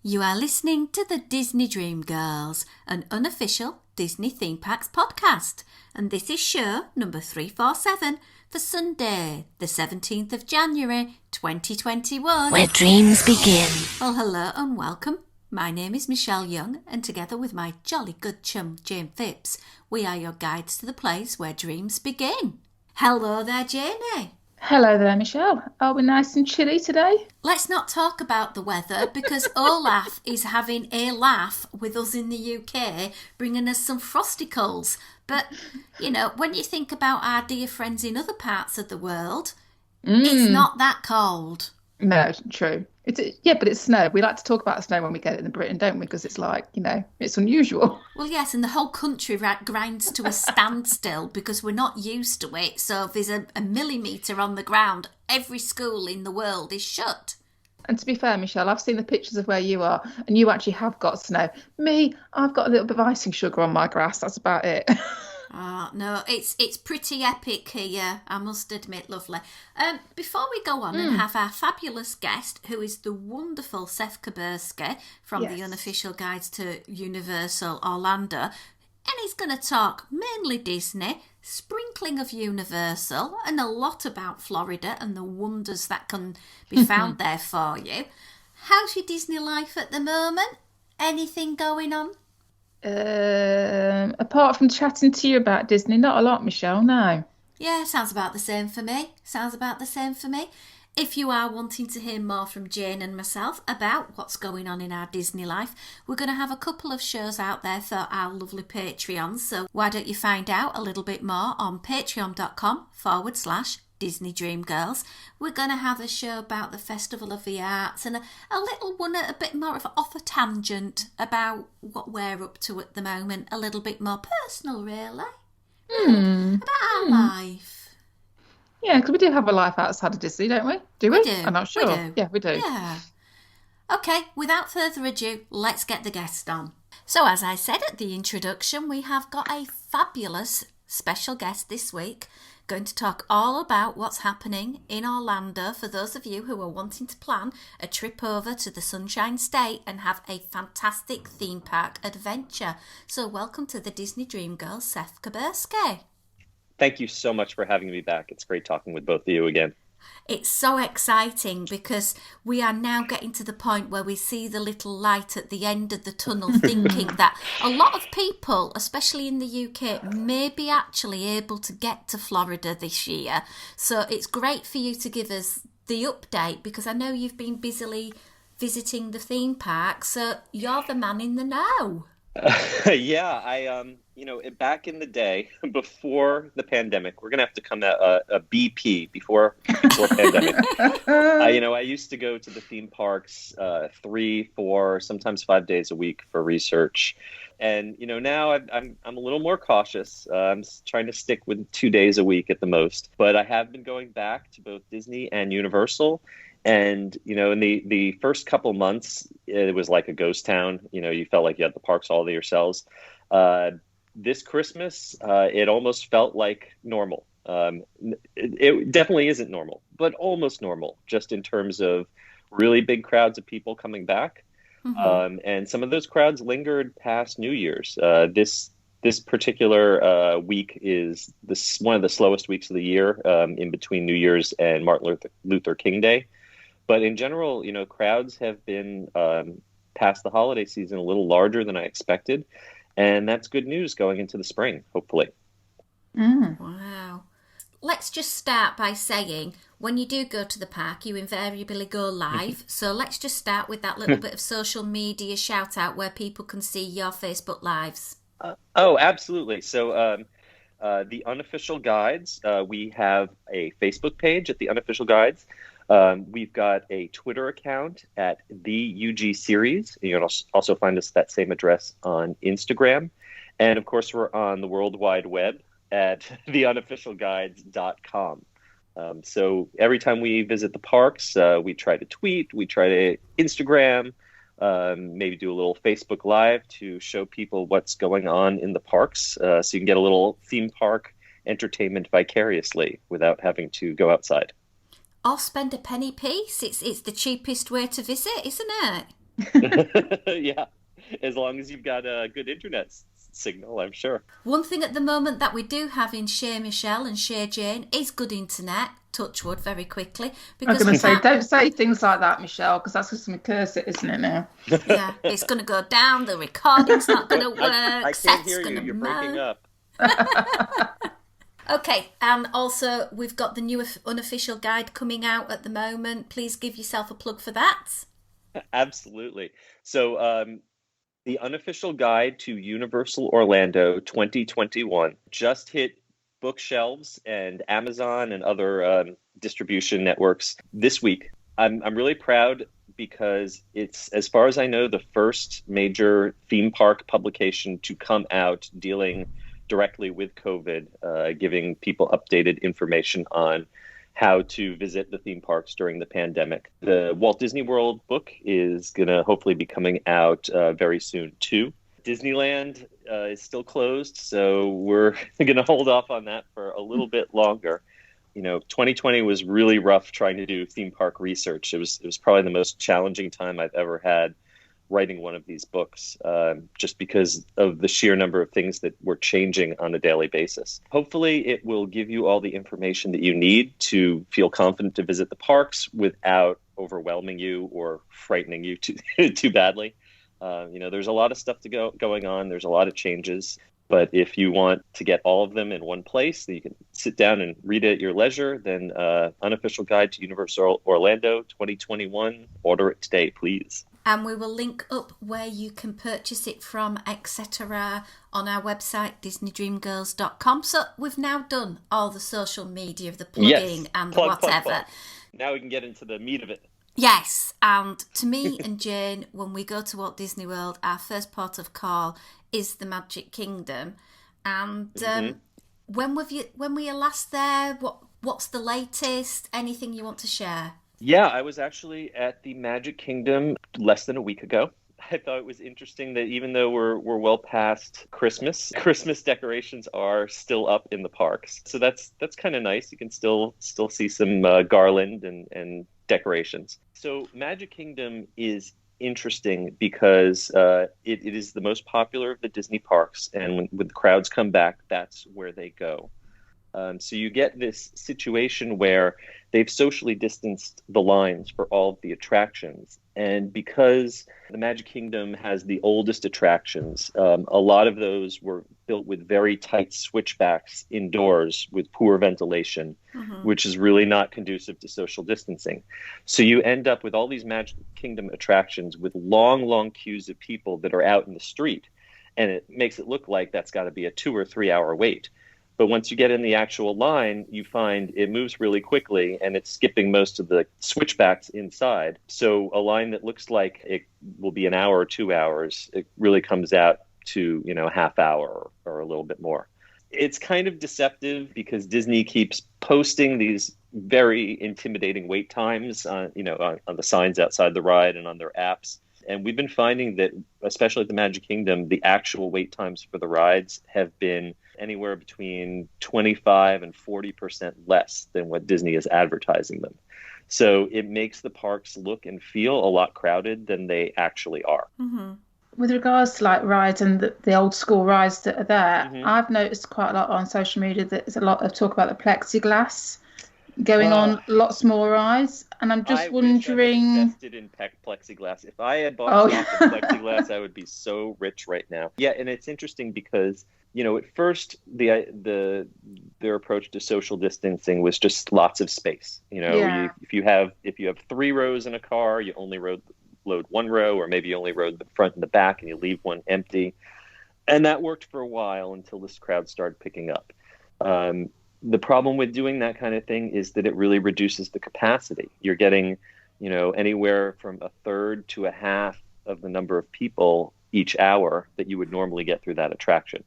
You are listening to the Disney Dream Girls, an unofficial Disney theme parks podcast, and this is show number 347 for Sunday, the 17th of January 2021. Where dreams begin. Well, hello and welcome. My name is Michelle Young, and together with my jolly good chum Jane Phipps, we are your guides to the place where dreams begin. Hello there, Janie. Hello there, Michelle. Are we nice and chilly today? Let's not talk about the weather because Olaf is having a laugh with us in the UK, bringing us some frosticles. But, you know, when you think about our dear friends in other parts of the world, it's not that cold. No, true. But it's snow. We like to talk about snow when we get it in Britain, don't we? Because it's like, you know, it's unusual. Well, yes, and the whole country grinds to a standstill because we're not used to it. So if there's a millimetre on the ground, every school in the world is shut. And to be fair, Michelle, I've seen the pictures of where you are, and you actually have got snow. Me, I've got a little bit of icing sugar on my grass. That's about it. No, it's pretty epic here, I must admit, lovely. Before we go on and have our fabulous guest, who is the wonderful Seth Kubersky from the Unofficial Guides to Universal Orlando, and he's going to talk mainly Disney, sprinkling of Universal, and a lot about Florida and the wonders that can be found there for you. How's your Disney life at the moment? Anything going on? Apart from chatting to you about Disney, not a lot, Michelle, no. Yeah, sounds about the same for me. If you are wanting to hear more from Jane and myself about what's going on in our Disney life, we're going to have a couple of shows out there for our lovely Patreons. So why don't you find out a little bit more on patreon.com/Disney Dream Girls. We're going to have a show about the Festival of the Arts and a little one, a bit more of off a tangent about what we're up to at the moment. A little bit more personal, really. About our life. Yeah, because we do have a life outside of Disney, don't we? Do we? We do. I'm not sure. We do. Yeah, we do. Yeah. Okay, without further ado, let's get the guest on. So as I said at the introduction, we have got a fabulous special guest this week, going to talk all about what's happening in Orlando for those of you who are wanting to plan a trip over to the Sunshine State and have a fantastic theme park adventure. So welcome to the Disney Dream Girl, Seth Kubersky. Thank you so much for having me back. It's great talking with both of you again. It's so exciting because we are now getting to the point where we see the little light at the end of the tunnel, thinking that a lot of people, especially in the UK, may be actually able to get to Florida this year. So it's great for you to give us the update because I know you've been busily visiting the theme park, so you're the man in the know. Back in the day, before the pandemic, we're going to have to come at a BP before pandemic. I used to go to the theme parks 3, 4, sometimes 5 days a week for research. And, now I'm a little more cautious. I'm trying to stick with 2 days a week at the most. But I have been going back to both Disney and Universal. And, in the first couple months, it was like a ghost town. You felt like you had the parks all to yourselves. This Christmas, it almost felt like normal. It definitely isn't normal, but almost normal, just in terms of really big crowds of people coming back. And some of those crowds lingered past New Year's. This particular week is one of the slowest weeks of the year, in between New Year's and Martin Luther King Day. But in general, crowds have been past the holiday season a little larger than I expected. And that's good news going into the spring, hopefully. Wow. Let's just start by saying, when you do go to the park, you invariably go live. So let's just start with that little bit of social media shout out where people can see your Facebook lives. Absolutely. So the Unofficial Guides, we have a Facebook page at the Unofficial Guides. We've got a Twitter account at the UG Series. You can also find us at that same address on Instagram. And of course, we're on the World Wide Web at theunofficialguides.com. So every time we visit the parks, we try to tweet, we try to Instagram, maybe do a little Facebook Live to show people what's going on in the parks. So you can get a little theme park entertainment vicariously without having to go outside. Or spend a penny piece. It's the cheapest way to visit, isn't it? Yeah, as long as you've got a good internet signal, I'm sure. One thing at the moment that we do have in Shea Michelle and Shea Jane is good internet. Touch wood very quickly. I'm Because going to say, don't say things like that, Michelle, because that's just going to curse it, isn't it now? Yeah, it's going to go down. The recording's not going to work. I can't hear you. You're breaking up. Okay, and also we've got the new unofficial guide coming out at the moment. Please give yourself a plug for that. Absolutely. So the unofficial guide to Universal Orlando 2021 just hit bookshelves and Amazon and other distribution networks this week. I'm really proud because it's, as far as I know, the first major theme park publication to come out dealing directly with COVID, giving people updated information on how to visit the theme parks during the pandemic. The Walt Disney World book is going to hopefully be coming out very soon too. Disneyland is still closed, so we're going to hold off on that for a little bit longer. 2020 was really rough trying to do theme park research. It was probably the most challenging time I've ever had writing one of these books, just because of the sheer number of things that were changing on a daily basis. Hopefully it will give you all the information that you need to feel confident to visit the parks without overwhelming you or frightening you too badly. There's a lot of stuff going on. There's a lot of changes. But if you want to get all of them in one place, that you can sit down and read it at your leisure, then Unofficial Guide to Universal Orlando 2021, order it today, please. And we will link up where you can purchase it from, etc. on our website, DisneyDreamGirls.com. So we've now done all the social media of the plugging and the whatever. Plug. Now we can get into the meat of it. Yes, and to me and Jane, when we go to Walt Disney World, our first port of call is the Magic Kingdom. And when were you last there? What's the latest? Anything you want to share? Yeah, I was actually at the Magic Kingdom less than a week ago. I thought it was interesting that even though we're well past Christmas decorations are still up in the parks. So that's kind of nice. You can still see some garland and decorations. So Magic Kingdom is interesting because it is the most popular of the Disney parks, and when the crowds come back, that's where they go. So you get this situation where they've socially distanced the lines for all of the attractions. And because the Magic Kingdom has the oldest attractions, a lot of those were built with very tight switchbacks indoors with poor ventilation, which is really not conducive to social distancing. So you end up with all these Magic Kingdom attractions with long, long queues of people that are out in the street. And it makes it look like that's got to be a 2 or 3 hour wait. But once you get in the actual line, you find it moves really quickly and it's skipping most of the switchbacks inside. So a line that looks like it will be an hour or 2 hours, it really comes out to, a half hour or a little bit more. It's kind of deceptive because Disney keeps posting these very intimidating wait times on the signs outside the ride and on their apps. And we've been finding that, especially at the Magic Kingdom, the actual wait times for the rides have been anywhere between 25 and 40% less than what Disney is advertising them. So it makes the parks look and feel a lot crowded than they actually are. Mm-hmm. With regards to rides and the old school rides that are there, I've noticed quite a lot on social media that there's a lot of talk about the plexiglass going on lots more rides, and I'm just wondering. I invested in plexiglass. If I had bought plexiglass, I would be so rich right now. Yeah, and it's interesting because at first their approach to social distancing was just lots of space. If you have 3 rows in a car, you only load 1 row, or maybe you only load the front and the back, and you leave one empty. And that worked for a while until this crowd started picking up. The problem with doing that kind of thing is that it really reduces the capacity. You're getting, anywhere from a third to a half of the number of people each hour that you would normally get through that attraction.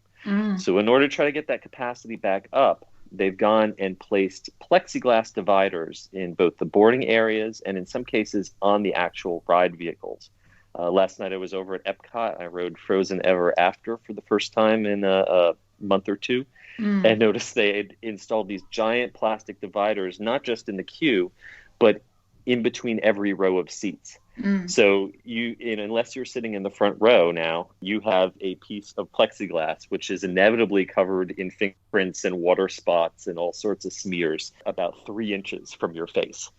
So in order to try to get that capacity back up, they've gone and placed plexiglass dividers in both the boarding areas and in some cases on the actual ride vehicles. Last night I was over at Epcot. I rode Frozen Ever After for the first time in a month or two. And noticed they had installed these giant plastic dividers, not just in the queue, but in between every row of seats. So unless you're sitting in the front row now, you have a piece of plexiglass, which is inevitably covered in fingerprints and water spots and all sorts of smears about 3 inches from your face.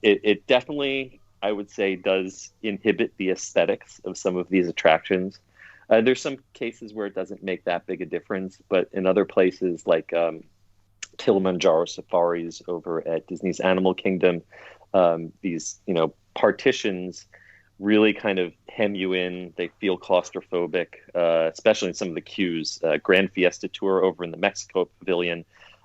It definitely, I would say, does inhibit the aesthetics of some of these attractions. There's some cases where it doesn't make that big a difference, but in other places like Kilimanjaro safaris over at Disney's Animal Kingdom, these, partitions really kind of hem you in. They feel claustrophobic, especially in some of the queues. Grand Fiesta Tour over in the Mexico Pavilion,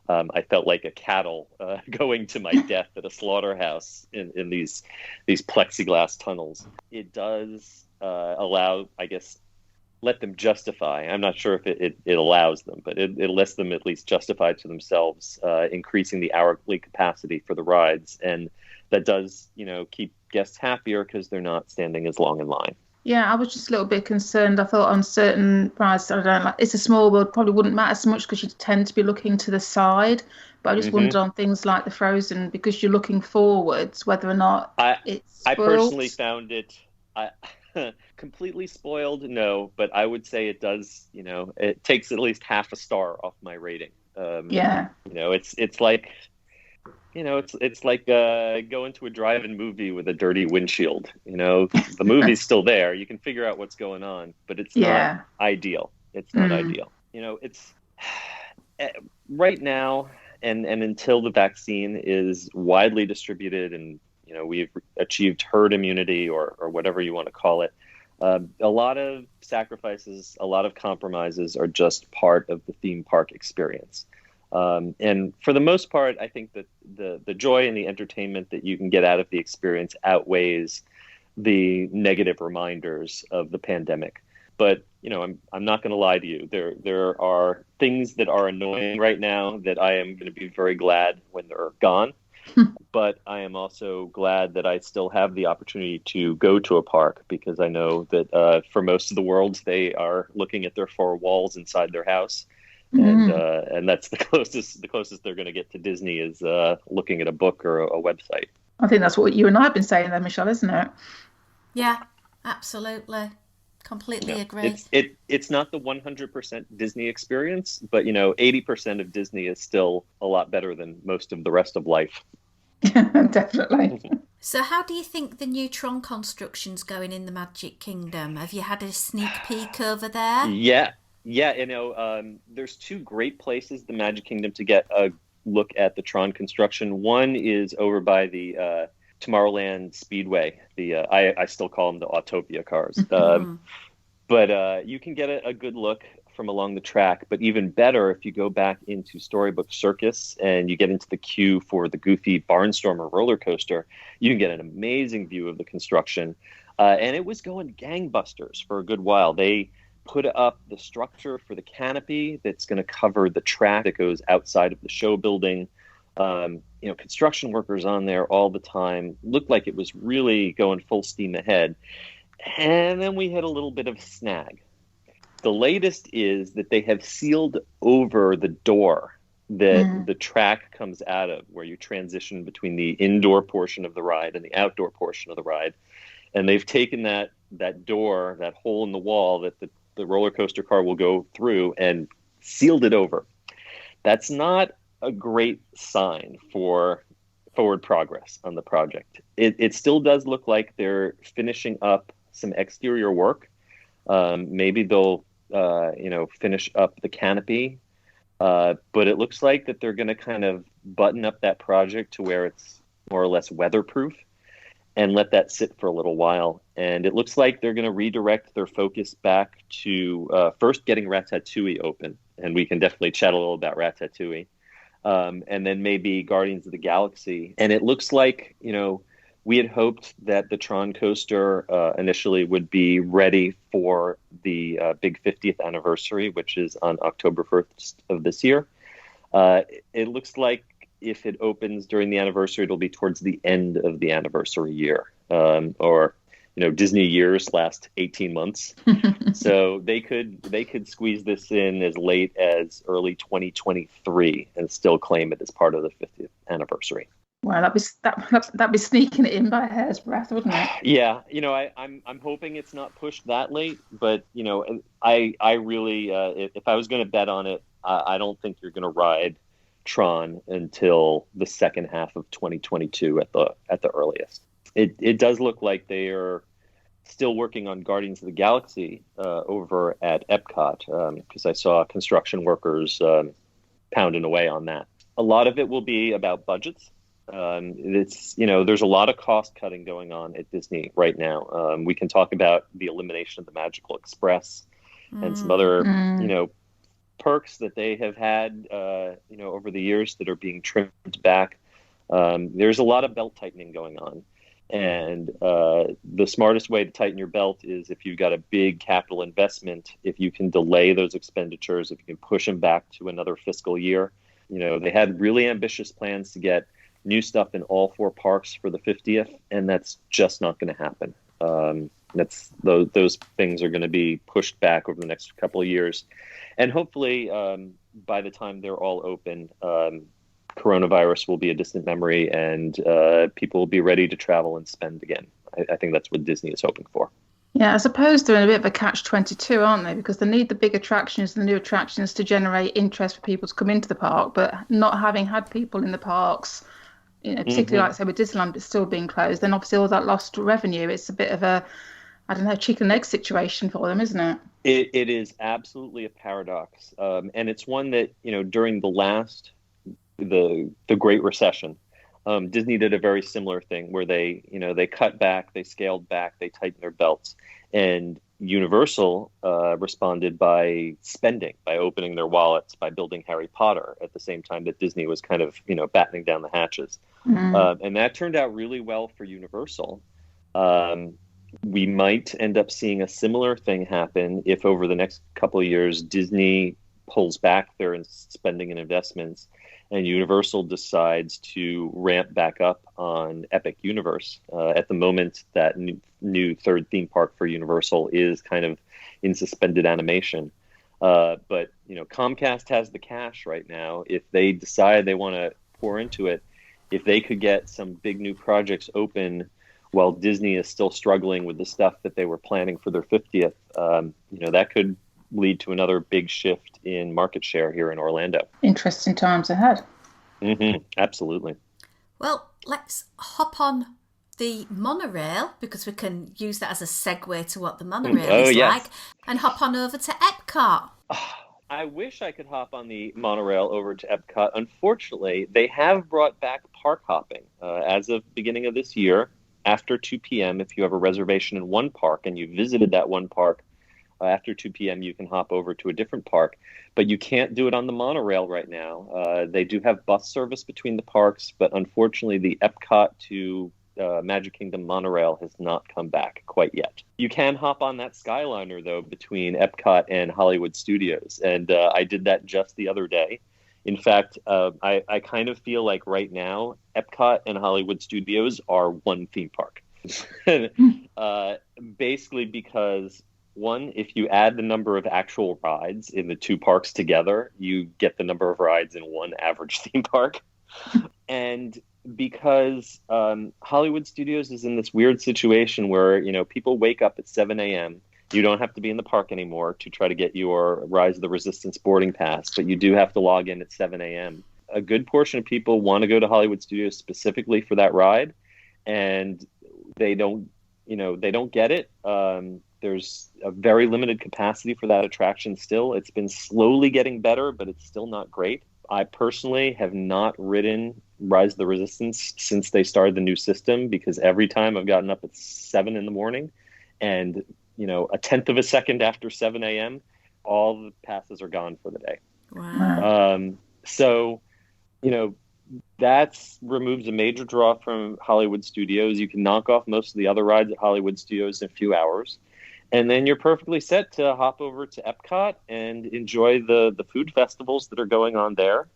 I felt like a cattle going to my death at a slaughterhouse in these plexiglass tunnels. It does allow, I guess, let them justify. I'm not sure if it allows them, but it lets them at least justify to themselves increasing the hourly capacity for the rides. And that does, keep guests happier because they're not standing as long in line. Yeah, I was just a little bit concerned. I thought on certain rides, I don't like, It's a Small World probably wouldn't matter so much because you tend to be looking to the side. But I just wondered on things like the Frozen, because you're looking forwards, whether or not it's spoiled. I personally found it completely spoiled, no, but I would say it does, it takes at least half a star off my rating. It's like, it's like going to a drive-in movie with a dirty windshield. The movie's still there. You can figure out what's going on, but it's not ideal. It's not ideal. It's right now, and until the vaccine is widely distributed and, we've achieved herd immunity or whatever you want to call it, a lot of sacrifices, a lot of compromises are just part of the theme park experience. And for the most part, I think that the joy and the entertainment that you can get out of the experience outweighs the negative reminders of the pandemic. But, I'm not going to lie to you. There are things that are annoying right now that I am going to be very glad when they're gone. But I am also glad that I still have the opportunity to go to a park, because I know that for most of the world, they are looking at their 4 walls inside their house. And that's the closest they're going to get to Disney is looking at a book or a website. I think that's what you and I have been saying there, Michelle, isn't it? Yeah, absolutely. Completely agree. It's not the 100% Disney experience, but 80% of Disney is still a lot better than most of the rest of life. Definitely. So how do you think the new Tron construction's going in the Magic Kingdom? Have you had a sneak peek over there? Yeah, there's 2 great places, the Magic Kingdom, to get a look at the Tron construction. One is over by the Tomorrowland Speedway. I still call them the Autopia cars. But you can get a good look from along the track. But even better, if you go back into Storybook Circus and you get into the queue for the Goofy Barnstormer roller coaster, you can get an amazing view of the construction. And it was going gangbusters for a good while. They put up the structure for the canopy that's going to cover the track that goes outside of the show building. Construction workers on there all the time. Looked like it was really going full steam ahead. And then we hit a little bit of a snag. The latest is that they have sealed over the door that the track comes out of, where you transition between the indoor portion of the ride and the outdoor portion of the ride. And they've taken that door, that hole in the wall that the roller coaster car will go through, and sealed it over. That's not a great sign for forward progress on the project. It still does look like they're finishing up some exterior work. Maybe they'll finish up the canopy, but it looks like that they're going to kind of button up that project to where it's more or less weatherproof and let that sit for a little while. And it looks like they're going to redirect their focus back to first getting Ratatouille open, and we can definitely chat a little about Ratatouille. And then maybe Guardians of the Galaxy. And it looks like, we had hoped that the Tron coaster initially would be ready for the big 50th anniversary, which is on October 1st of this year. It looks like if it opens during the anniversary, it'll be towards the end of the anniversary year, or Disney years last 18 months. So they could squeeze this in as late as early 2023 and still claim it as part of the 50th anniversary. Well, that'd be sneaking it in by a hair's breadth, wouldn't it? Yeah, I'm hoping it's not pushed that late, but I really if I was going to bet on it, I don't think you're going to ride Tron until the second half of 2022 at the earliest. It does look like they are still working on Guardians of the Galaxy over at Epcot, because I saw construction workers pounding away on that. A lot of it will be about budgets. There's a lot of cost cutting going on at Disney right now. We can talk about the elimination of the Magical Express and some other, perks that they have had, over the years that are being trimmed back. There's a lot of belt tightening going on. And the smartest way to tighten your belt is if you've got a big capital investment, if you can delay those expenditures, if you can push them back to another fiscal year. They had really ambitious plans to get new stuff in all 4 parks for the 50th, and that's just not going to happen. Those things are going to be pushed back over the next couple of years. And hopefully, by the time they're all open, coronavirus will be a distant memory, and people will be ready to travel and spend again. I think that's what Disney is hoping for. Yeah, I suppose they're in a bit of a catch-22, aren't they? Because they need the big attractions, the new attractions to generate interest for people to come into the park, but not having had people in the parks, particularly like say with Disneyland, it's still being closed, then obviously all that lost revenue, it's a bit of a, chicken and egg situation for them, isn't it? It is absolutely a paradox. And it's one that, during the Great Recession, Disney did a very similar thing where they cut back, they scaled back, they tightened their belts, and Universal responded by spending, by opening their wallets, by building Harry Potter at the same time that Disney was kind of battening down the hatches, and that turned out really well for Universal. We might end up seeing a similar thing happen if over the next couple of years Disney pulls back their spending and investments, and Universal decides to ramp back up on Epic Universe. At the moment, that new third theme park for Universal is kind of in suspended animation. But Comcast has the cash right now. If they decide they want to pour into it, if they could get some big new projects open while Disney is still struggling with the stuff that they were planning for their 50th, that could lead to another big shift in market share here in Orlando. Interesting times ahead. Absolutely. Well, let's hop on the monorail, because we can use that as a segue to what the monorail is like, and hop on over to Epcot. I wish I could hop on the monorail over to Epcot. Unfortunately, they have brought back park hopping as of beginning of this year. After 2 p.m., if you have a reservation in one park and you visited that one park, after 2 p.m., you can hop over to a different park, but you can't do it on the monorail right now. They do have bus service between the parks, but unfortunately, the Epcot to Magic Kingdom monorail has not come back quite yet. You can hop on that Skyliner, though, between Epcot and Hollywood Studios, and I did that just the other day. In fact, I kind of feel like right now, Epcot and Hollywood Studios are one theme park. Basically because, one, if you add the number of actual rides in the two parks together, you get the number of rides in one average theme park. And because Hollywood Studios is in this weird situation where, people wake up at 7 a.m., you don't have to be in the park anymore to try to get your Rise of the Resistance boarding pass, but you do have to log in at 7 a.m. A good portion of people want to go to Hollywood Studios specifically for that ride, and they don't get it. There's a very limited capacity for that attraction still. It's been slowly getting better, but it's still not great. I personally have not ridden Rise of the Resistance since they started the new system, because every time I've gotten up at 7 in the morning and a tenth of a second after 7 a.m., all the passes are gone for the day. Wow. So, that removes a major draw from Hollywood Studios. You can knock off most of the other rides at Hollywood Studios in a few hours. And then you're perfectly set to hop over to Epcot and enjoy the food festivals that are going on there.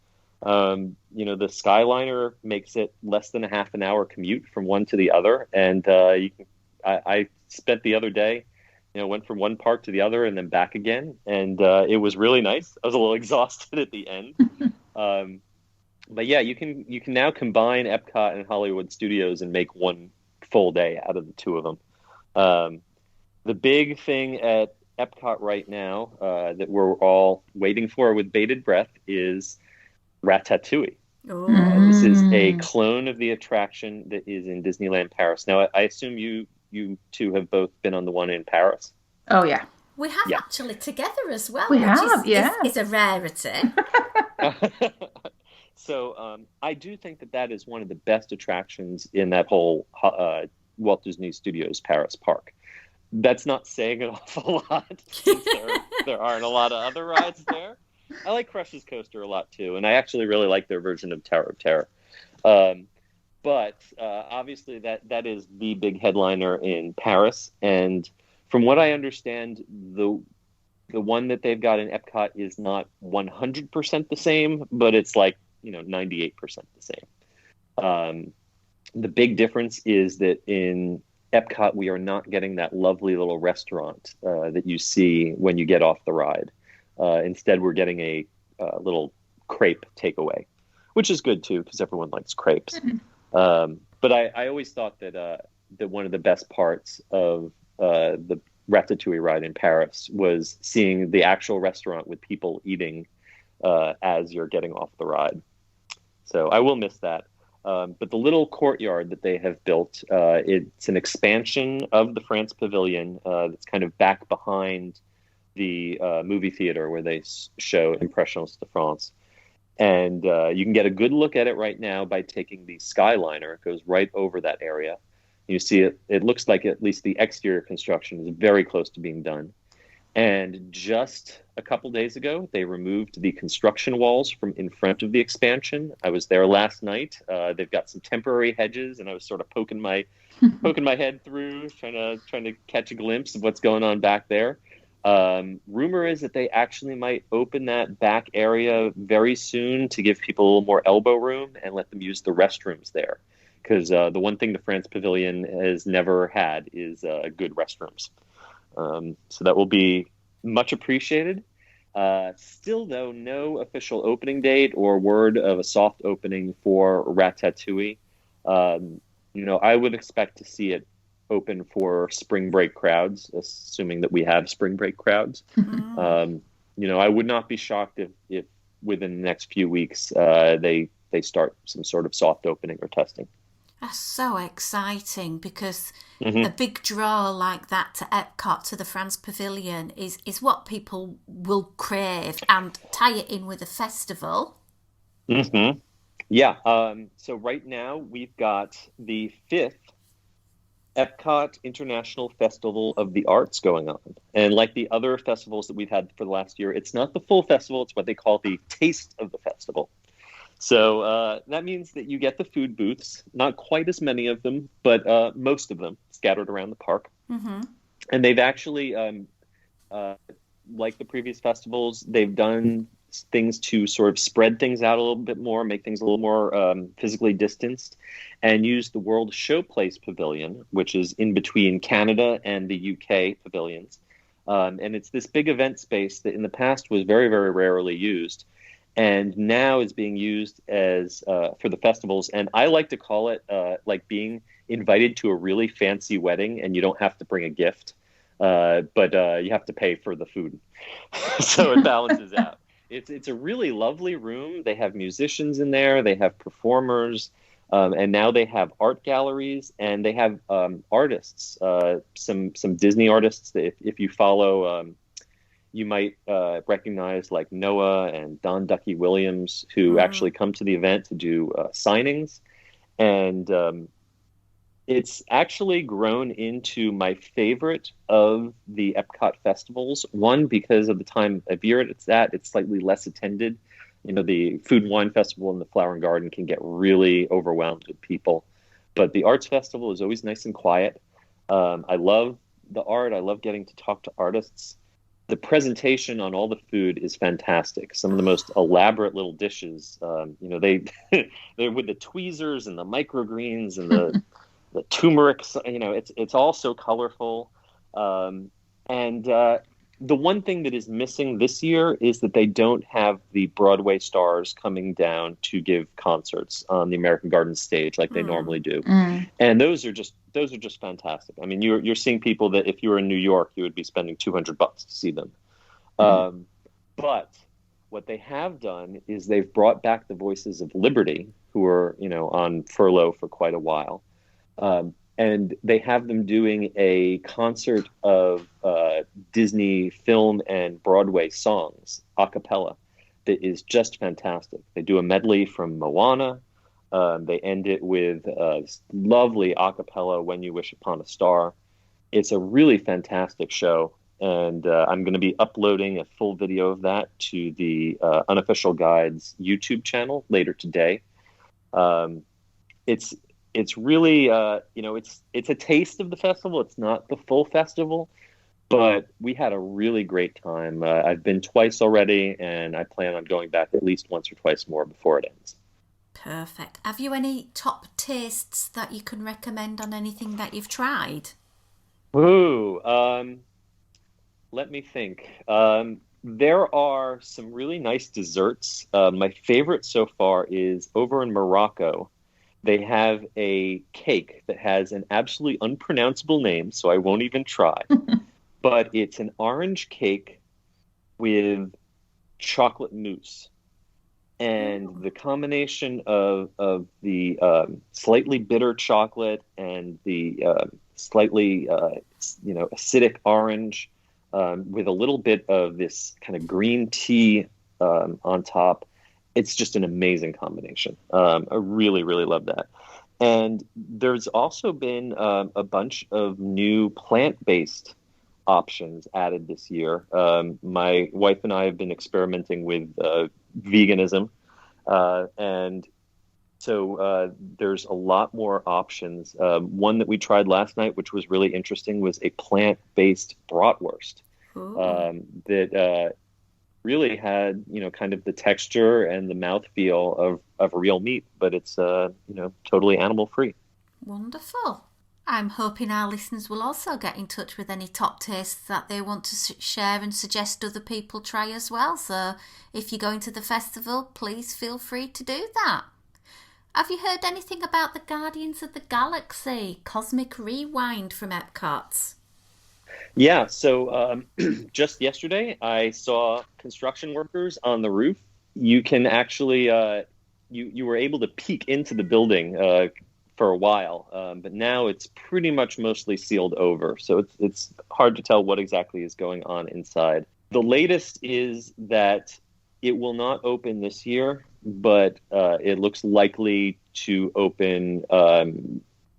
The Skyliner makes it less than a half an hour commute from one to the other. And I spent the other day, went from one park to the other and then back again. And it was really nice. I was a little exhausted at the end. But yeah, you can now combine Epcot and Hollywood Studios and make one full day out of the two of them. The big thing at Epcot right now that we're all waiting for with bated breath is Ratatouille. This is a clone of the attraction that is in Disneyland Paris. Now, I assume you two have both been on the one in Paris. Oh yeah, we have actually together as well. We have, is a rarity. So I do think that is one of the best attractions in that whole Walt Disney Studios Paris park. That's not saying an awful lot, since there aren't a lot of other rides there. I like Crush's Coaster a lot too, and I actually really like their version of Tower of Terror. But obviously that is the big headliner in Paris, and from what I understand, the one that they've got in Epcot is not 100% the same, but it's like 98% the same. The big difference is that in Epcot, we are not getting that lovely little restaurant that you see when you get off the ride. Instead, we're getting a little crepe takeaway, which is good too because everyone likes crepes. But I always thought that one of the best parts of the Ratatouille ride in Paris was seeing the actual restaurant with people eating as you're getting off the ride. So I will miss that. But the little courtyard that they have built, it's an expansion of the France Pavilion that's kind of back behind the movie theater where they show Impressions de France. And you can get a good look at it right now by taking the Skyliner. It goes right over that area. You see it looks like at least the exterior construction is very close to being done. And just a couple days ago, they removed the construction walls from in front of the expansion. I was there last night. They've got some temporary hedges, and I was sort of poking my head through, trying to catch a glimpse of what's going on back there. Rumor is that they actually might open that back area very soon to give people a little more elbow room and let them use the restrooms there. Because the one thing the France Pavilion has never had is good restrooms. So that will be much appreciated. Still, though, no official opening date or word of a soft opening for Ratatouille. I would expect to see it open for spring break crowds, assuming that we have spring break crowds. I would not be shocked if within the next few weeks they start some sort of soft opening or testing. That's so exciting because a big draw like that to Epcot, to the France Pavilion, is what people will crave, and tie it in with a festival. Yeah. So right now we've got the 5th Epcot International Festival of the Arts going on. And like the other festivals that we've had for the last year, it's not the full festival. It's what they call the taste of the festival. So that means that you get the food booths, not quite as many of them, but most of them scattered around the park. And they've actually, like the previous festivals, they've done things to sort of spread things out a little bit more, make things a little more physically distanced, and use the World Showplace Pavilion, which is in between Canada and the UK pavilions. And it's this big event space that in the past was very, very rarely used, and now is being used as for the festivals. And I like to call it like being invited to a really fancy wedding, and you don't have to bring a gift, but you have to pay for the food. So it balances out. It's a really lovely room. They have musicians in there. They have performers. And now they have art galleries, and they have artists, some Disney artists that if you follow, you might recognize, like Noah and Don Ducky Williams, who actually come to the event to do signings. And it's actually grown into my favorite of the Epcot festivals. One, because of the time of year it's slightly less attended. The Food and Wine Festival and the Flower and Garden can get really overwhelmed with people. But the Arts Festival is always nice and quiet. I love the art. I love getting to talk to artists. The presentation on all the food is fantastic. Some of the most elaborate little dishes, they're with the tweezers and the microgreens and the turmeric. It's all so colorful. And The one thing that is missing this year is that they don't have the Broadway stars coming down to give concerts on the American Gardens stage like they normally do. And those are just fantastic. I mean, you're seeing people that if you were in New York, you would be spending $200 to see them. But what they have done is they've brought back the Voices of Liberty, who are, on furlough for quite a while. And they have them doing a concert of Disney film and Broadway songs, a cappella, that is just fantastic. They do a medley from Moana. They end it with lovely a cappella, When You Wish Upon a Star. It's a really fantastic show. And I'm going to be uploading a full video of that to the Unofficial Guide's YouTube channel later today. It's really, it's a taste of the festival. It's not the full festival, but we had a really great time. I've been twice already, and I plan on going back at least once or twice more before it ends. Perfect. Have you any top tastes that you can recommend on anything that you've tried? Ooh, let me think. There are some really nice desserts. My favorite so far is over in Morocco. They have a cake that has an absolutely unpronounceable name, so I won't even try. But it's an orange cake with chocolate mousse. And the combination of the slightly bitter chocolate and the slightly acidic orange with a little bit of this kind of green tea on top. It's just an amazing combination. I really, really love that. And there's also been a bunch of new plant-based options added this year. My wife and I have been experimenting with veganism. And so there's a lot more options. One that we tried last night, which was really interesting, was a plant-based bratwurst that really had, kind of the texture and the mouthfeel of real meat, but it's, totally animal free. Wonderful. I'm hoping our listeners will also get in touch with any top tastes that they want to share and suggest other people try as well. So if you're going to the festival, please feel free to do that. Have you heard anything about the Guardians of the Galaxy Cosmic Rewind from Epcot? Yeah, so just yesterday I saw construction workers on the roof. You can actually, you were able to peek into the building for a while, but now it's pretty much mostly sealed over. So it's hard to tell what exactly is going on inside. The latest is that it will not open this year, but it looks likely to open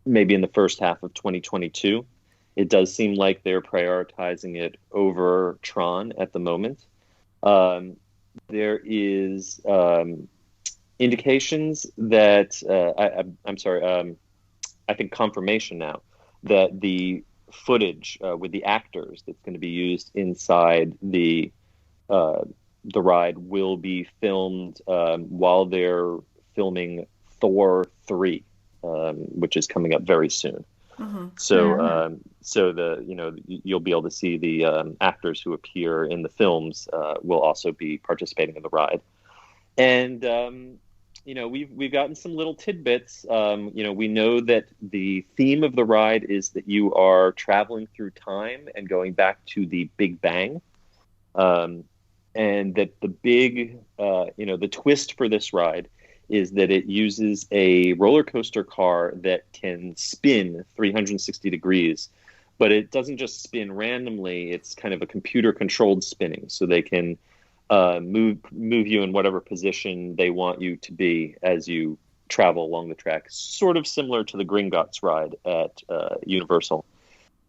maybe in the first half of 2022. It does seem like they're prioritizing it over Tron at the moment. There is indications that I think confirmation now that the footage with the actors that's going to be used inside the ride will be filmed while they're filming Thor 3, which is coming up very soon. Mm-hmm. So you'll be able to see the actors who appear in the films will also be participating in the ride. And we've gotten some little tidbits. We know that the theme of the ride is that you are traveling through time and going back to the Big Bang, and that the big the twist for this ride is that it uses a roller coaster car that can spin 360 degrees, but it doesn't just spin randomly. It's kind of a computer controlled spinning, so they can move you in whatever position they want you to be as you travel along the track, sort of similar to the Gringotts ride at Universal.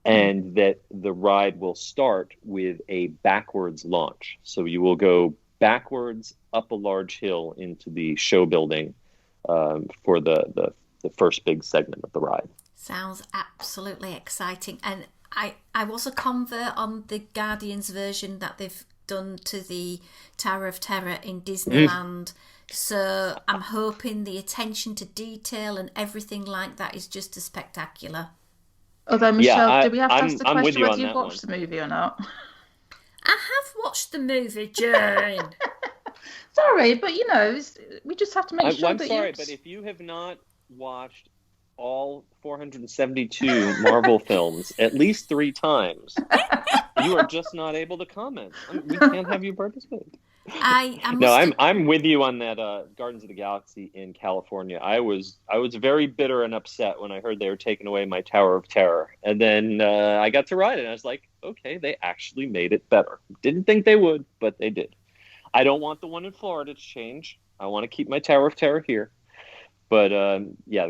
And that the ride will start with a backwards launch. So you will go backwards up a large hill into the show building for the first big segment of the ride. Sounds absolutely exciting. And I was a convert on the Guardians version that they've done to the Tower of Terror in Disneyland. So I'm hoping the attention to detail and everything like that is just as spectacular. Although, Michelle, do we have to ask the question whether you've watched the movie or not? I have watched the movie, Jane. Sorry, but we just have to make sure I'm that sorry, but if you have not watched all 472 Marvel films at least 3 times, you are just not able to comment. We can't have you participate. I'm with you on that. Guardians of the Galaxy in California. I was very bitter and upset when I heard they were taking away my Tower of Terror, and then I got to ride it, and I was like, okay, they actually made it better. Didn't think they would, but they did. I don't want the one in Florida to change. I want to keep my Tower of Terror here. But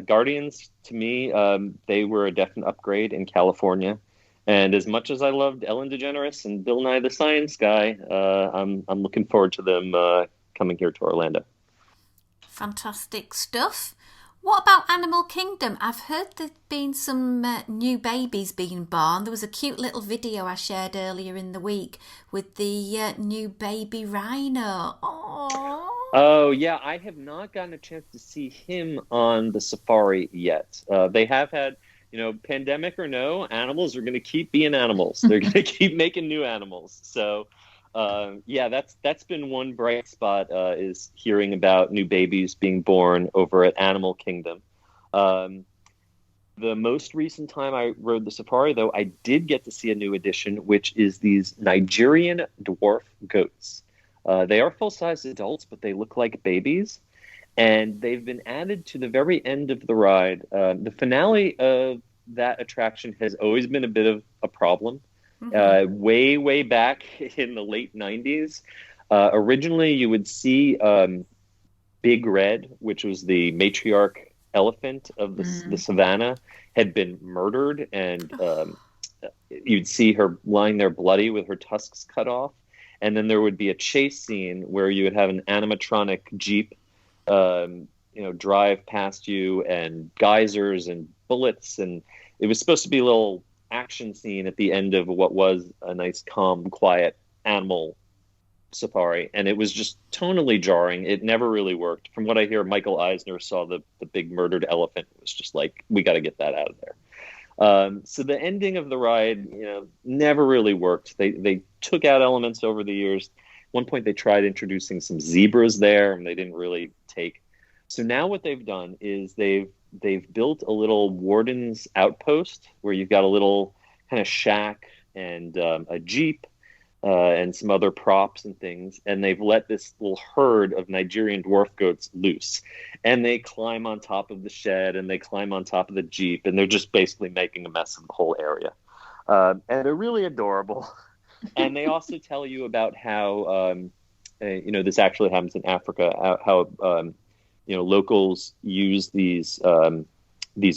Guardians, to me, they were a definite upgrade in California. And as much as I loved Ellen DeGeneres and Bill Nye the Science Guy, I'm looking forward to them coming here to Orlando. Fantastic stuff. What about Animal Kingdom? I've heard there's been some new babies being born. There was a cute little video I shared earlier in the week with the new baby rhino. Aww. Oh, yeah. I have not gotten a chance to see him on the safari yet. They have had, pandemic or no, animals are going to keep being animals. They're going to keep making new animals. So, that's been one bright spot is hearing about new babies being born over at Animal Kingdom. The most recent time I rode the safari, though, I did get to see a new addition, which is these Nigerian dwarf goats. They are full-size adults, but they look like babies. And they've been added to the very end of the ride. The finale of that attraction has always been a bit of a problem. Way, way back in the late 90s. Originally, you would see Big Red, which was the matriarch elephant of the savannah, had been murdered. And you'd see her lying there bloody with her tusks cut off. And then there would be a chase scene where you would have an animatronic Jeep, drive past you, and geysers and bullets. And it was supposed to be a little action scene at the end of what was a nice, calm, quiet animal safari. And it was just tonally jarring. It never really worked. From what I hear, Michael Eisner saw the big murdered elephant. It was just like, we got to get that out of there. So the ending of the ride, never really worked. They took out elements over the years. At one point, they tried introducing some zebras there, and they didn't really take. So now what they've done is they've built a little warden's outpost where you've got a little kind of shack and a Jeep and some other props and things. And they've let this little herd of Nigerian dwarf goats loose. And they climb on top of the shed and they climb on top of the Jeep. And they're just basically making a mess of the whole area. And they're really adorable. And they also tell you about how, this actually happens in Africa, how locals use these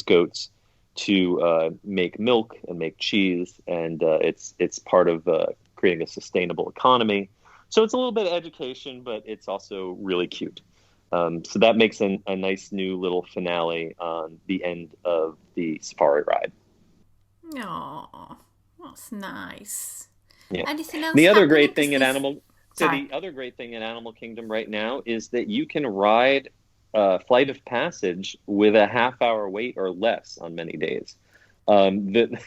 goats to make milk and make cheese, and it's part of creating a sustainable economy. So it's a little bit of education, but it's also really cute. So that makes a nice new little finale on the end of the safari ride. Oh, that's nice. Yeah. Anything else? The other great thing in Animal Kingdom right now is that you can ride Flight of Passage with a half-hour wait or less on many days. The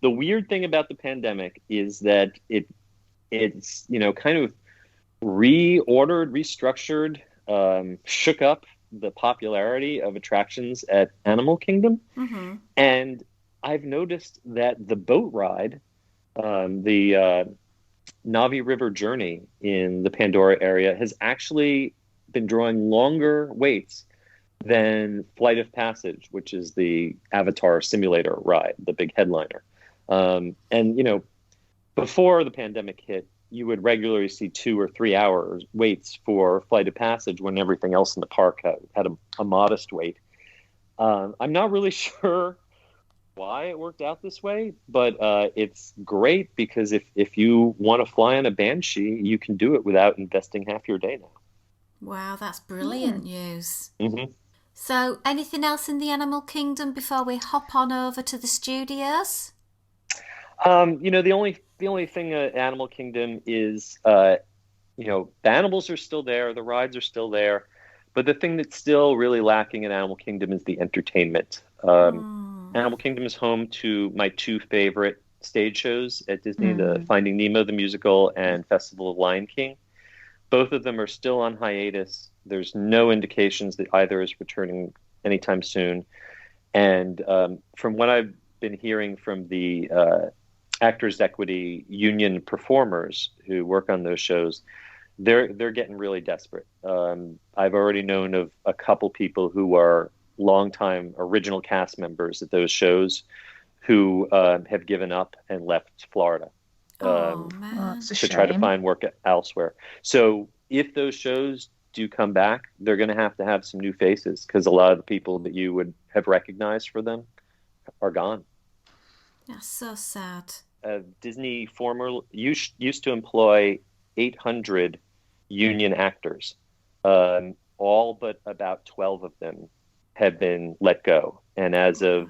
weird thing about the pandemic is that it's kind of reordered, restructured, shook up the popularity of attractions at Animal Kingdom. Mm-hmm. And I've noticed that the boat ride, the Navi River Journey in the Pandora area, has actually been drawing longer waits than Flight of Passage, which is the Avatar simulator ride, the big headliner. And before the pandemic hit, you would regularly see 2 or 3 hours waits for Flight of Passage when everything else in the park had a modest wait. I'm not really sure why it worked out this way, but it's great because if you want to fly on a Banshee, you can do it without investing half your day now. Wow, that's brilliant news. Mm-hmm. So, anything else in the Animal Kingdom before we hop on over to the studios? The only thing at Animal Kingdom is, the animals are still there, the rides are still there, but the thing that's still really lacking in Animal Kingdom is the entertainment. Animal Kingdom is home to my 2 favorite stage shows at Disney, the Finding Nemo, the musical, and Festival of Lion King. Both of them are still on hiatus. There's no indications that either is returning anytime soon. And from what I've been hearing from the Actors Equity Union performers who work on those shows, they're getting really desperate. I've already known of a couple people who are longtime original cast members at those shows who have given up and left Florida to try to find work elsewhere. So if those shows do come back, they're going to have some new faces, because a lot of the people that you would have recognized for them are gone. That's so sad. Disney used to employ 800 union actors. All but about 12 of them have been let go, and as of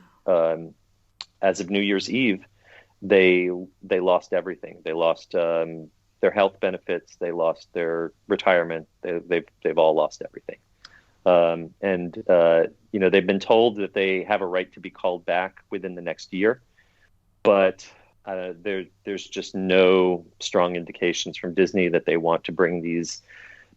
New Year's Eve, they lost everything. They lost their health benefits. They lost their retirement. They've all lost everything. They've been told that they have a right to be called back within the next year, but there's just no strong indications from Disney that they want to bring these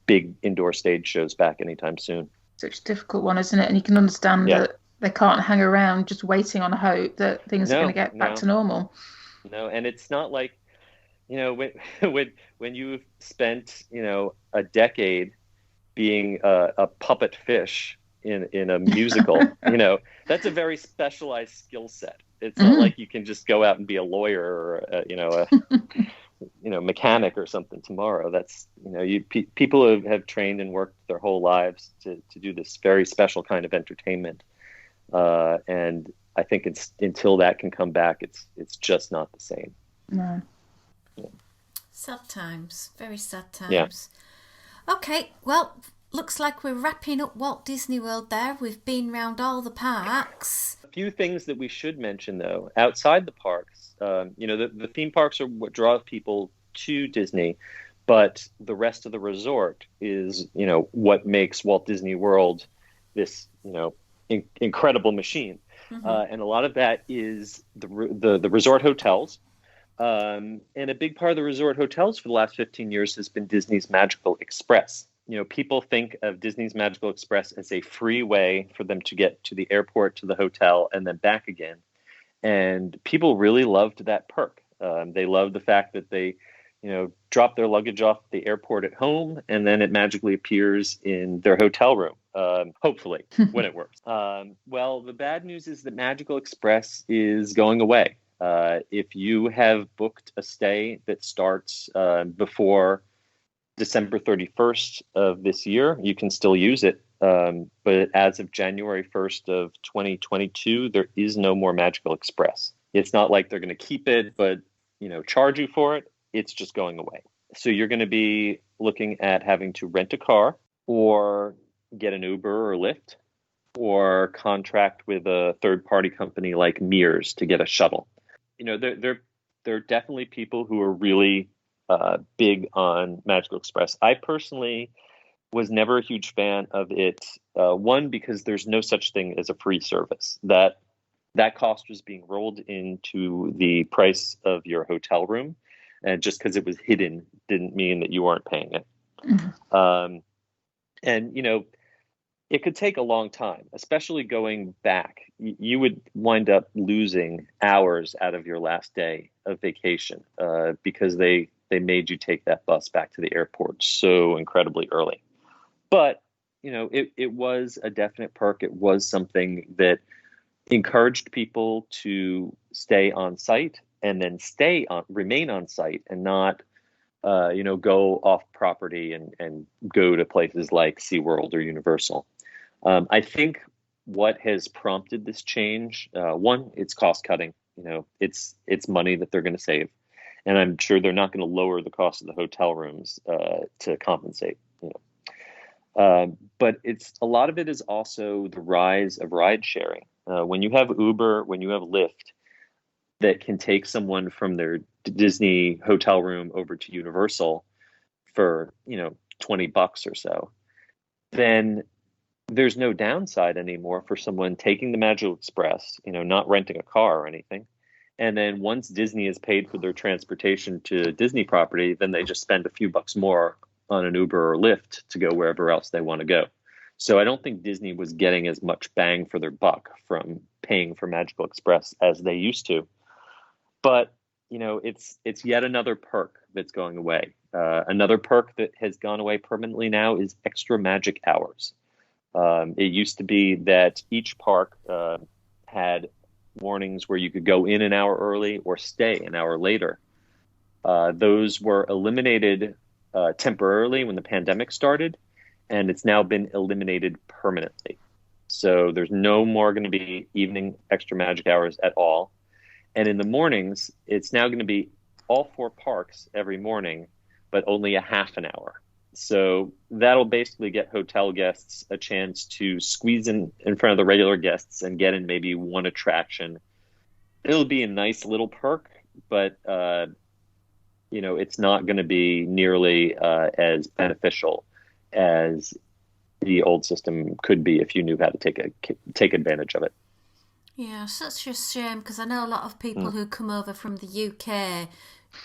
big indoor stage shows back anytime soon. Such a difficult one, isn't it? And you can understand that they can't hang around just waiting on hope that things are going to get back to normal. No, and it's not like, when you've spent, a decade being a puppet fish in a musical, that's a very specialized skill set. It's not like you can just go out and be a lawyer or a mechanic or something tomorrow. That's people have trained and worked their whole lives to do this very special kind of entertainment, and I think until that can come back, it's just not the same. No. Yeah. Sad times, very sad times. Yeah. Okay, well, looks like we're wrapping up Walt Disney World there. We've been round all the parks. A few things that we should mention, though, outside the parks. The theme parks are what draw people to Disney, but the rest of the resort is, what makes Walt Disney World this, incredible machine. And a lot of that is the resort hotels. And a big part of the resort hotels for the last 15 years has been Disney's Magical Express. People think of Disney's Magical Express as a free way for them to get to the airport, to the hotel, and then back again. And people really loved that perk. They loved the fact that they, drop their luggage off at the airport at home, and then it magically appears in their hotel room, hopefully, when it works. Well, the bad news is that Magical Express is going away. If you have booked a stay that starts before December 31st of this year, you can still use it. But as of January 1st of 2022, there is no more Magical Express. It's not like they're going to keep it, but charge you for it. It's just going away. So you're going to be looking at having to rent a car or get an Uber or Lyft or contract with a third-party company like Mears to get a shuttle. There are definitely people who are really big on Magical Express. I personally was never a huge fan of it. One, because there's no such thing as a free service. That cost was being rolled into the price of your hotel room. And just because it was hidden didn't mean that you weren't paying it. It could take a long time, especially going back. You would wind up losing hours out of your last day of vacation because they made you take that bus back to the airport so incredibly early. But, it was a definite perk. It was something that encouraged people to stay on site and then remain on site and not, go off property and go to places like SeaWorld or Universal. I think what has prompted this change, one, it's cost cutting. It's money that they're going to save, and I'm sure they're not going to lower the cost of the hotel rooms to compensate. But a lot of it is also the rise of ride sharing. When you have Uber, when you have Lyft, that can take someone from their Disney hotel room over to Universal for $20 or so, then there's no downside anymore for someone taking the Magical Express, not renting a car or anything, And then once Disney has paid for their transportation to Disney property, then they just spend a few bucks more on an Uber or Lyft to go wherever else they want to go. So I don't think Disney was getting as much bang for their buck from paying for Magical Express as they used to. But, it's yet another perk that's going away. Another perk that has gone away permanently now is extra magic hours. It used to be that each park had mornings where you could go in an hour early or stay an hour later. Those were eliminated temporarily when the pandemic started, and it's now been eliminated permanently. So there's no more going to be evening extra magic hours at all. And in the mornings, it's now going to be all 4 parks every morning, but only a half an hour. So that'll basically get hotel guests a chance to squeeze in front of the regular guests and get in maybe one attraction. It'll be a nice little perk, but it's not going to be nearly as beneficial as the old system could be if you knew how to take advantage of it. Yeah, such a shame, because I know a lot of people who come over from the UK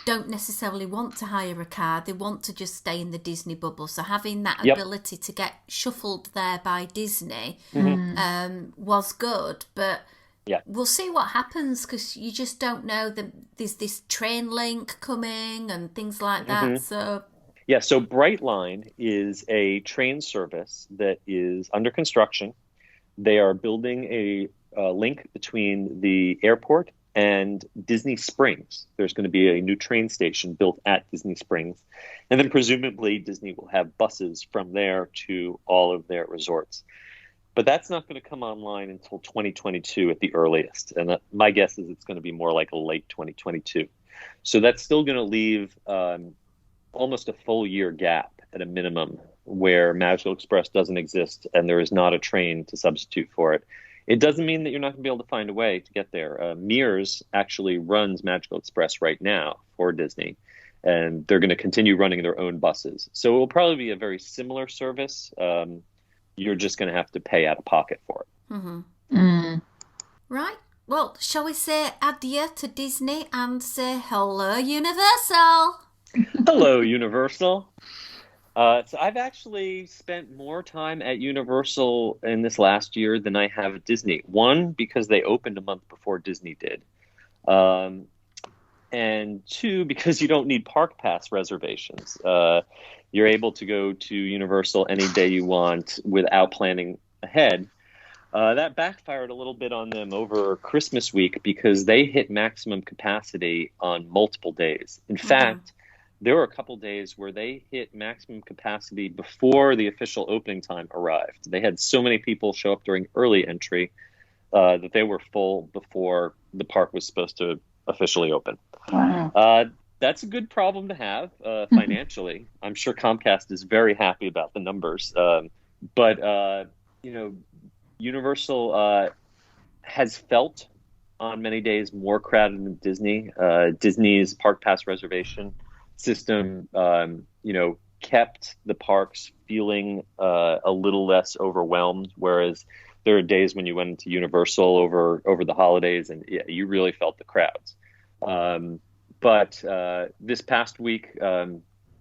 don't necessarily want to hire a car. They want to just stay in the Disney bubble. So having that ability to get shuffled there by Disney was good. But we'll see what happens, because you just don't know. There's this train link coming and things like that. So Brightline is a train service that is under construction. They are building a link between the airport and Disney Springs. There's going to be a new train station built at Disney Springs. And then presumably Disney will have buses from there to all of their resorts. But that's not going to come online until 2022 at the earliest. And my guess is it's going to be more like a late 2022. So that's still going to leave almost a full year gap at a minimum where Magical Express doesn't exist and there is not a train to substitute for it. It doesn't mean that you're not going to be able to find a way to get there. Mears actually runs Magical Express right now for Disney, and they're going to continue running their own buses. So it will probably be a very similar service. You're just going to have to pay out of pocket for it. Right. Well, shall we say adieu to Disney and say hello, Universal? Hello, Universal. So I've actually spent more time at Universal in this last year than I have at Disney. One, because they opened a month before Disney did. And two, because you don't need park pass reservations. You're able to go to Universal any day you want without planning ahead. That backfired a little bit on them over Christmas week because they hit maximum capacity on multiple days. In fact, there were a couple days where they hit maximum capacity before the official opening time arrived. They had so many people show up during early entry that they were full before the park was supposed to officially open. Wow. That's a good problem to have financially. I'm sure Comcast is very happy about the numbers. But Universal has felt on many days more crowded than Disney. Disney's park pass reservation system, kept the parks feeling a little less overwhelmed, whereas there are days when you went into Universal over the holidays and you really felt the crowds. But this past week,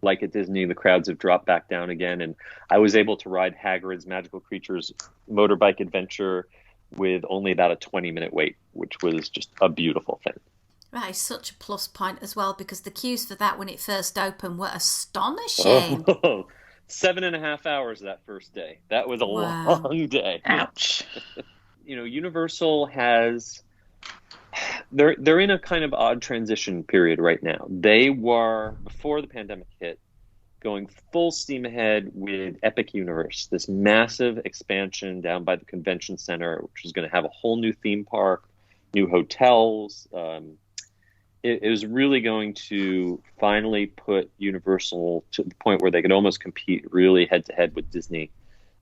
like at Disney, the crowds have dropped back down again, and I was able to ride Hagrid's Magical Creatures motorbike adventure with only about a 20-minute wait, which was just a beautiful thing. That is such a plus point as well, because the queues for that when it first opened were astonishing. 7.5 hours that first day. That was a long day. Ouch. Universal has... They're in a kind of odd transition period right now. They were, before the pandemic hit, going full steam ahead with Epic Universe, this massive expansion down by the convention center, which was going to have a whole new theme park, new hotels. It was really going to finally put Universal to the point where they could almost compete really head-to-head with Disney.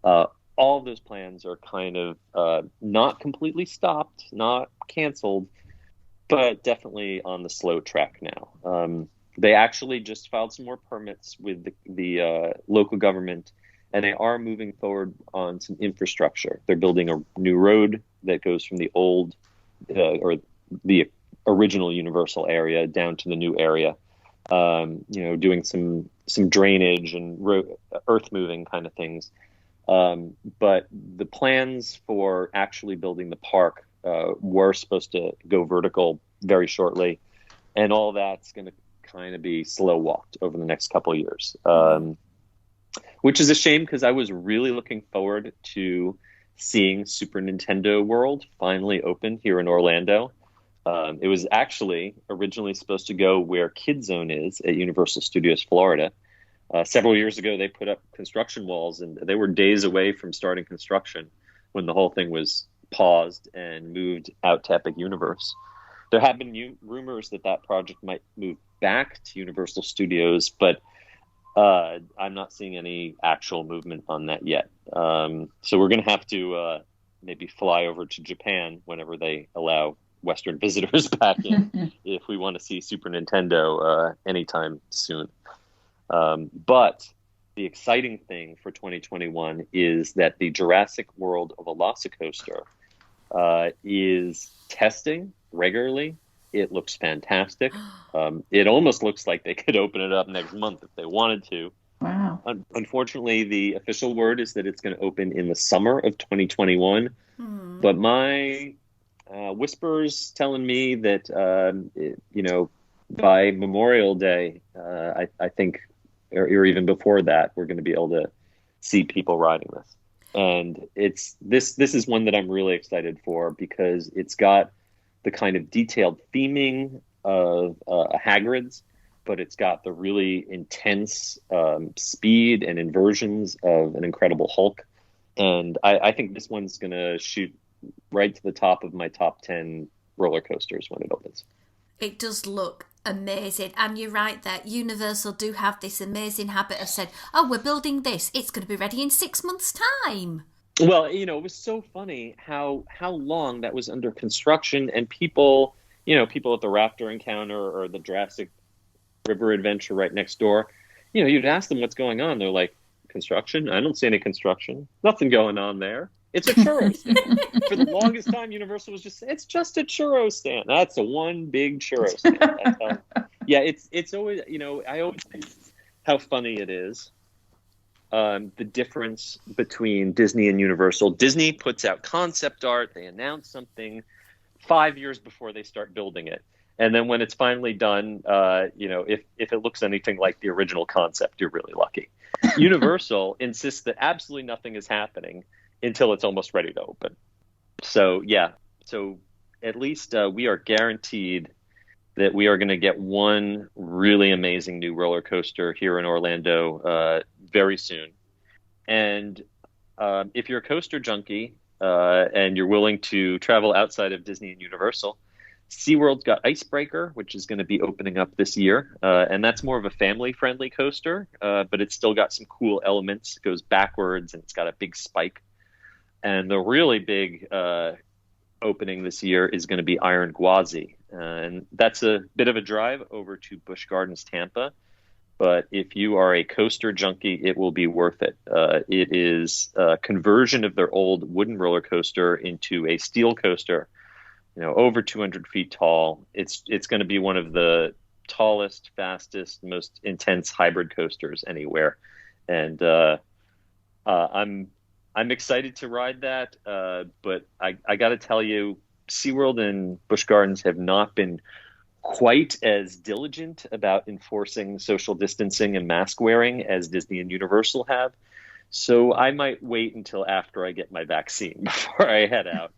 All of those plans are kind of not completely stopped, not canceled, but definitely on the slow track now. They actually just filed some more permits with the local government, and they are moving forward on some infrastructure. They're building a new road that goes from the old or the original Universal area down to the new area. Doing some drainage and earth moving kind of things. But the plans for actually building the park were supposed to go vertical very shortly, and all that's going to kind of be slow walked over the next couple of years, which is a shame because I was really looking forward to seeing Super Nintendo World finally open here in Orlando. It was actually originally supposed to go where Kid Zone is at Universal Studios Florida. Several years ago, they put up construction walls, and they were days away from starting construction when the whole thing was paused and moved out to Epic Universe. There have been rumors that project might move back to Universal Studios, but I'm not seeing any actual movement on that yet. So we're going to have to maybe fly over to Japan whenever they allow Western visitors back in if we want to see Super Nintendo anytime soon. But the exciting thing for 2021 is that the Jurassic World of Velocicoaster is testing regularly. It looks fantastic. It almost looks like they could open it up next month if they wanted to. Wow. Unfortunately, the official word is that it's going to open in the summer of 2021. But my whispers telling me that, by Memorial Day, I think, or even before that, we're going to be able to see people riding this. And this is one that I'm really excited for because it's got the kind of detailed theming of Hagrid's, but it's got the really intense speed and inversions of an Incredible Hulk. And I think this one's going to shoot right to the top of my top 10 roller coasters when it opens. It does look amazing. And you're right there. Universal do have this amazing habit of saying, oh, we're building this. It's going to be ready in 6 months' time. Well, it was so funny how long that was under construction, and people at the Raptor Encounter or the Jurassic River Adventure right next door, you'd ask them what's going on. They're like, construction? I don't see any construction. Nothing going on there. It's a churro stand. For the longest time, Universal was it's just a churro stand. That's a one big churro stand. Yeah, it's always, I always think how funny it is. The difference between Disney and Universal. Disney puts out concept art. They announce something 5 years before they start building it. And then when it's finally done, if it looks anything like the original concept, you're really lucky. Universal insists that absolutely nothing is happening until it's almost ready to open. So, yeah. So at least we are guaranteed that we are going to get one really amazing new roller coaster here in Orlando very soon. And if you're a coaster junkie and you're willing to travel outside of Disney and Universal, SeaWorld's got Icebreaker, which is going to be opening up this year. And that's more of a family-friendly coaster, but it's still got some cool elements. It goes backwards, and it's got a big spike. And the really big opening this year is going to be Iron Gwazi. And that's a bit of a drive over to Busch Gardens, Tampa. But if you are a coaster junkie, it will be worth it. It is a conversion of their old wooden roller coaster into a steel coaster, over 200 feet tall. It's going to be one of the tallest, fastest, most intense hybrid coasters anywhere. And I'm excited to ride that. But I got to tell you, SeaWorld and Busch Gardens have not been quite as diligent about enforcing social distancing and mask wearing as Disney and Universal have. So I might wait until after I get my vaccine before I head out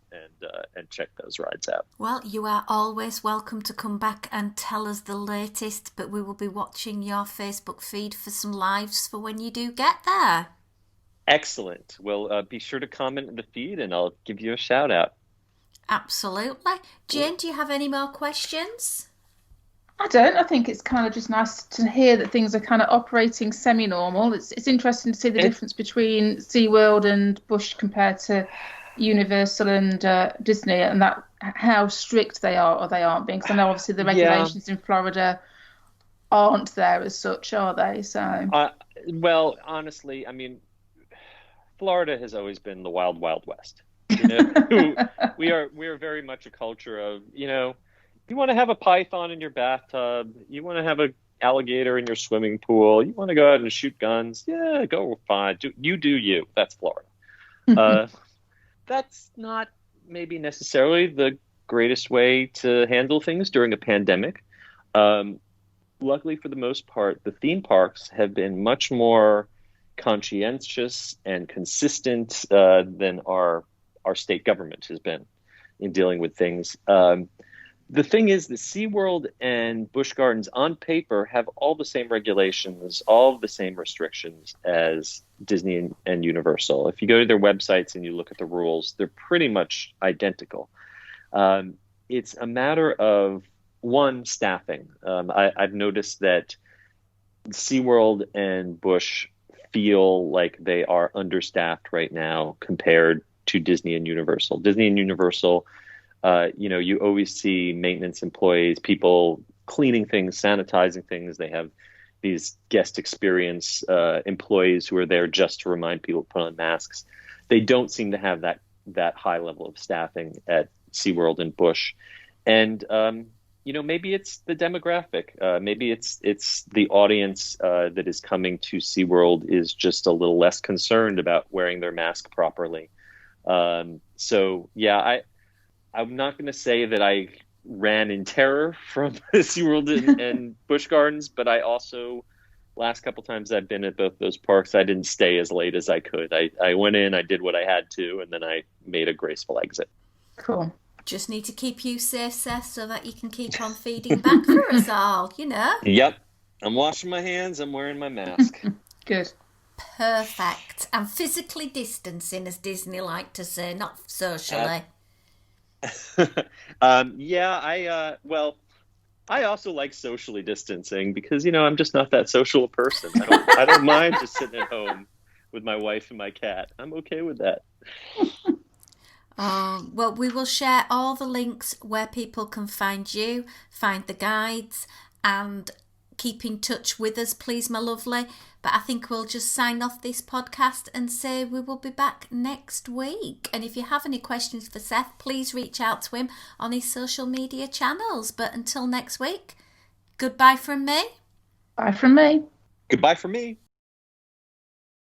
and check those rides out. Well, you are always welcome to come back and tell us the latest, but we will be watching your Facebook feed for some lives for when you do get there. Excellent. Well, be sure to comment in the feed and I'll give you a shout out. Absolutely. Jane, do you have any more questions? I don't. I think it's kind of just nice to hear that things are kind of operating semi-normal. It's interesting to see the difference between SeaWorld and Busch compared to Universal and Disney, and that how strict they are or they aren't being. Because I know obviously the regulations in Florida aren't there as such, are they? So well, honestly, I mean, Florida has always been the wild, wild west. We are very much a culture of, You want to have a python in your bathtub. You want to have an alligator in your swimming pool. You want to go out and shoot guns. Yeah, go fine. You do you. That's Florida. That's not maybe necessarily the greatest way to handle things during a pandemic. Luckily, for the most part, the theme parks have been much more conscientious and consistent than our state government has been in dealing with things. The thing is that SeaWorld and Busch Gardens on paper have all the same regulations, all the same restrictions as Disney and Universal. If you go to their websites and you look at the rules, they're pretty much identical. It's a matter of, one, staffing. I've noticed that SeaWorld and Busch feel like they are understaffed right now compared to Disney and Universal. Disney and Universal, you always see maintenance employees, people cleaning things, sanitizing things. They have these guest experience employees who are there just to remind people to put on masks. They don't seem to have that high level of staffing at SeaWorld and Busch. And, maybe it's the demographic. Maybe it's the audience that is coming to SeaWorld is just a little less concerned about wearing their mask properly. I'm not going to say that I ran in terror from SeaWorld and Busch Gardens, but I also, last couple times I've been at both those parks, I didn't stay as late as I could. I went in, I did what I had to, and then I made a graceful exit. Cool. Just need to keep you safe, Seth, so that you can keep on feeding back for us all, Yep. I'm washing my hands. I'm wearing my mask. Good. Perfect. And physically distancing, as Disney like to say, not socially. I also like socially distancing because, I'm just not that social a person. I don't mind just sitting at home with my wife and my cat. I'm okay with that. Well, we will share all the links where people can find you, find the guides, and keep in touch with us, please, my lovely. But I think we'll just sign off this podcast and say we will be back next week. And if you have any questions for Seth, please reach out to him on his social media channels. But until next week, goodbye from me. Bye from me. Goodbye from me.